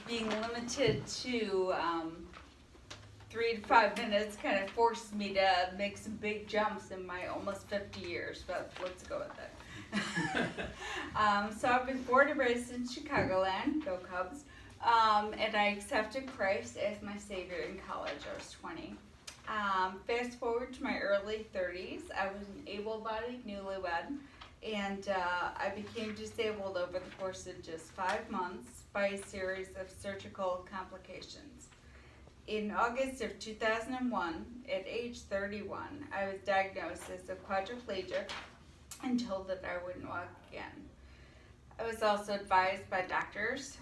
being limited to 3 to 5 minutes kind of forced me to make some big jumps in my almost 50 years, but let's go with it. So I've been born and raised in Chicagoland, go Cubs, and I accepted Christ as my Savior in college. I was 20. Fast forward to my early 30s, I was an able-bodied newlywed, and I became disabled over the course of just 5 months by a series of surgical complications. In August of 2001, at age 31, I was diagnosed as a quadriplegic and told that I wouldn't walk again. I was also advised by doctors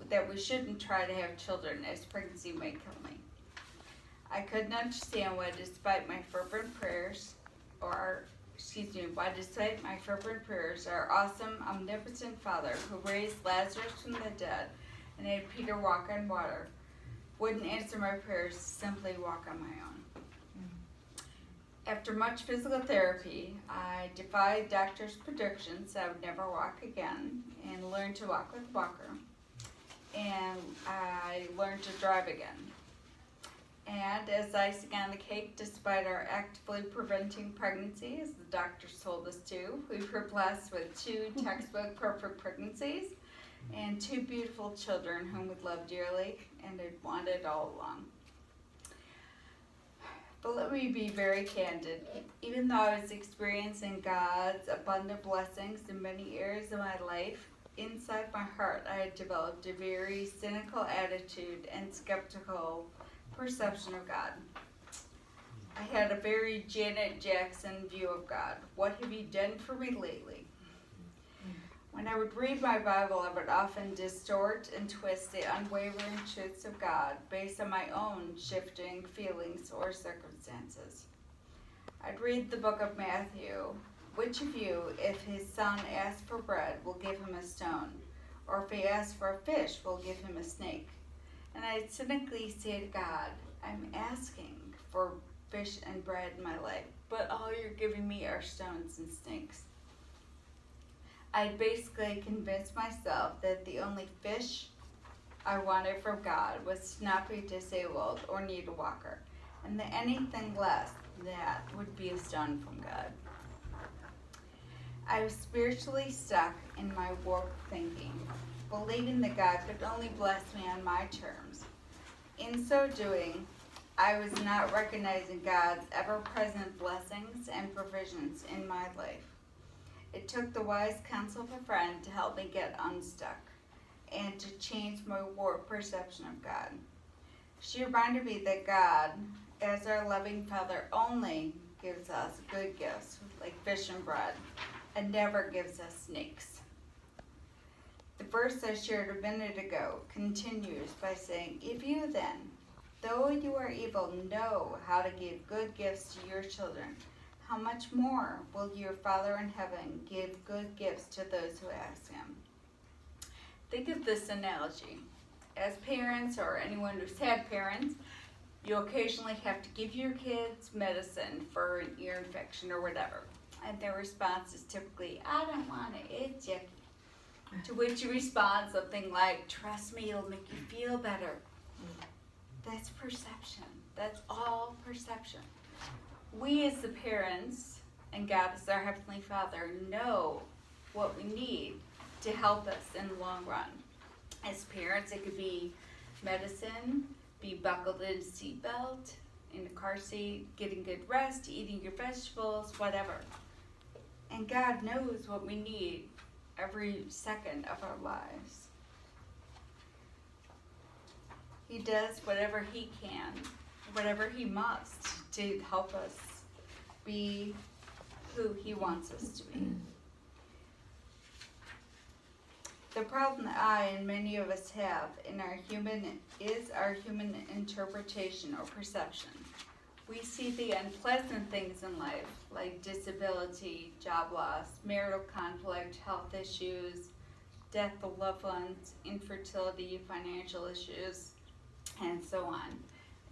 that we shouldn't try to have children, as pregnancy might kill me. I couldn't understand why, despite my fervent prayers, our awesome, omnipotent Father who raised Lazarus from the dead and had Peter walk on water, wouldn't answer my prayers to simply walk on my own. After much physical therapy, I defied doctors' predictions I would never walk again and learned to walk with a walker. And I learned to drive again. And as icing on the cake, despite our actively preventing pregnancy, as the doctors told us to, we were blessed with 2 textbook perfect pregnancies and 2 beautiful children whom we loved dearly and had wanted all along. But let me be very candid. Even though I was experiencing God's abundant blessings in many areas of my life, inside my heart I had developed a very cynical attitude and skeptical perception of God. I had a very Janet Jackson view of God. What have you done for me lately? When I would read my Bible, I would often distort and twist the unwavering truths of God based on my own shifting feelings or circumstances. I'd read the book of Matthew. Which of you, if his son asks for bread, will give him a stone? Or if he asks for a fish, will give him a snake? And I'd cynically say to God, I'm asking for fish and bread in my life, but all you're giving me are stones and snakes. I'd basically convinced myself that the only fish I wanted from God was to not be disabled or need a walker, and that anything less than that would be a stone from God. I was spiritually stuck in my warped thinking, believing that God could only bless me on my terms. In so doing, I was not recognizing God's ever-present blessings and provisions in my life. It took the wise counsel of a friend to help me get unstuck and to change my warped perception of God. She reminded me that God, as our loving Father, only gives us good gifts like fish and bread and never gives us snakes. The verse I shared a minute ago continues by saying, if you then, though you are evil, know how to give good gifts to your children, how much more will your Father in heaven give good gifts to those who ask him? Think of this analogy. As parents or anyone who's had parents, you occasionally have to give your kids medicine for an ear infection or whatever. And their response is typically, I don't want it, it's yucky. To which you respond something like, trust me, it'll make you feel better. That's perception. That's all perception. We as the parents, and God as our Heavenly Father, know what we need to help us in the long run. As parents, it could be medicine, be buckled in a seatbelt, in a car seat, getting good rest, eating your vegetables, whatever. And God knows what we need every second of our lives. He does whatever he can, whatever he must to help us be who he wants us to be. The problem that I and many of us have is our human interpretation or perception. We see the unpleasant things in life, like disability, job loss, marital conflict, health issues, death of loved ones, infertility, financial issues, and so on,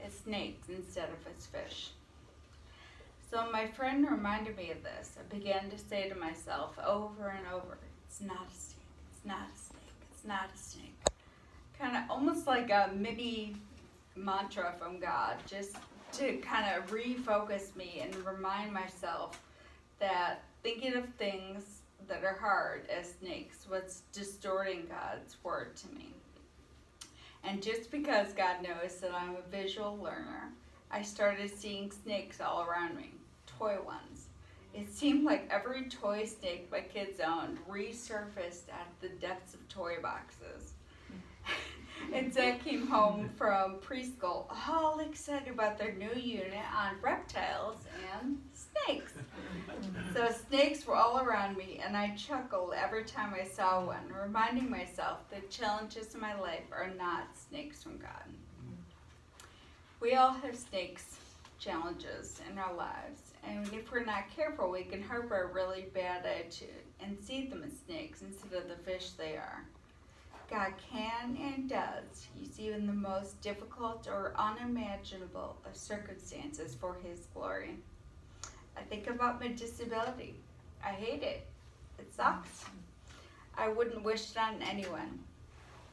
as snakes instead of as fish. So my friend reminded me of this. I began to say to myself over and over, it's not a snake, it's not a snake, it's not a snake. Kind of almost like a mini mantra from God, just to kind of refocus me and remind myself that thinking of things that are hard as snakes was distorting God's word to me. And just because God knows that I'm a visual learner, I started seeing snakes all around me, toy ones. It seemed like every toy snake my kids owned resurfaced at the depths of toy boxes. And Zach came home from preschool all excited about their new unit on reptiles and snakes. So snakes were all around me, and I chuckled every time I saw one, reminding myself that challenges in my life are not snakes from God. We all have snakes challenges in our lives, and if we're not careful, we can harbor a really bad attitude and see them as snakes instead of the fish they are. God can and does use even the most difficult or unimaginable of circumstances for His glory. I think about my disability. I hate it. It sucks. I wouldn't wish it on anyone.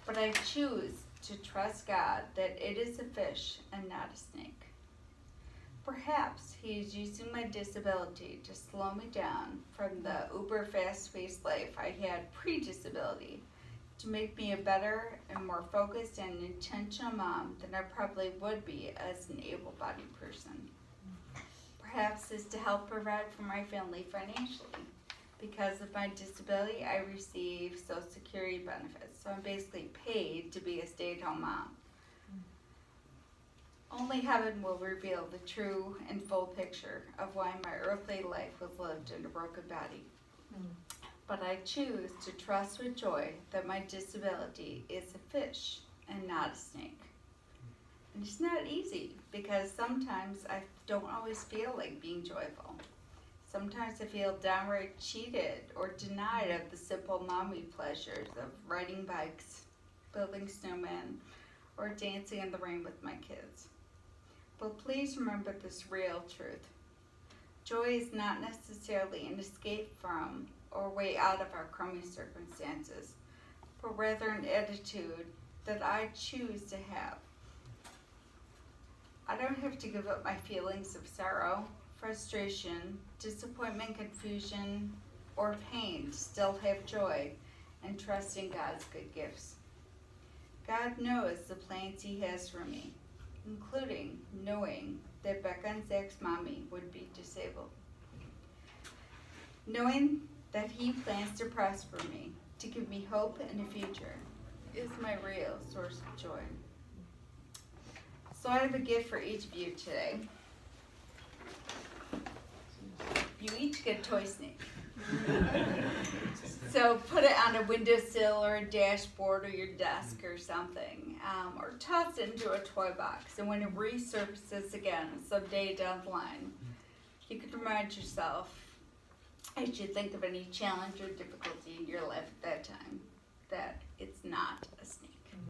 But I choose to trust God that it is a fish and not a snake. Perhaps He is using my disability to slow me down from the uber fast-paced life I had pre-disability, to make me a better and more focused and intentional mom than I probably would be as an able-bodied person. Perhaps is to help provide for my family financially. Because of my disability, I receive Social Security benefits, so I'm basically paid to be a stay-at-home mom. Only heaven will reveal the true and full picture of why my earthly life was lived in a broken body. But I choose to trust with joy that my disability is a fish and not a snake. And it's not easy because sometimes I don't always feel like being joyful. Sometimes I feel downright cheated or denied of the simple mommy pleasures of riding bikes, building snowmen, or dancing in the rain with my kids. But please remember this real truth. Joy is not necessarily an escape from or way out of our crummy circumstances, but rather an attitude that I choose to have. I don't have to give up my feelings of sorrow, frustration, disappointment, confusion, or pain to still have joy and trust in God's good gifts. God knows the plans He has for me, including knowing that Becca and Zach's mommy would be disabled. Knowing that He plans to prosper me, to give me hope and a future, is my real source of joy. So I have a gift for each of you today. You each get a toy snake. So put it on a windowsill or a dashboard or your desk or something, or toss it into a toy box. And when it resurfaces again someday down the line, you can remind yourself, as you think of any challenge or difficulty in your life at that time, that it's not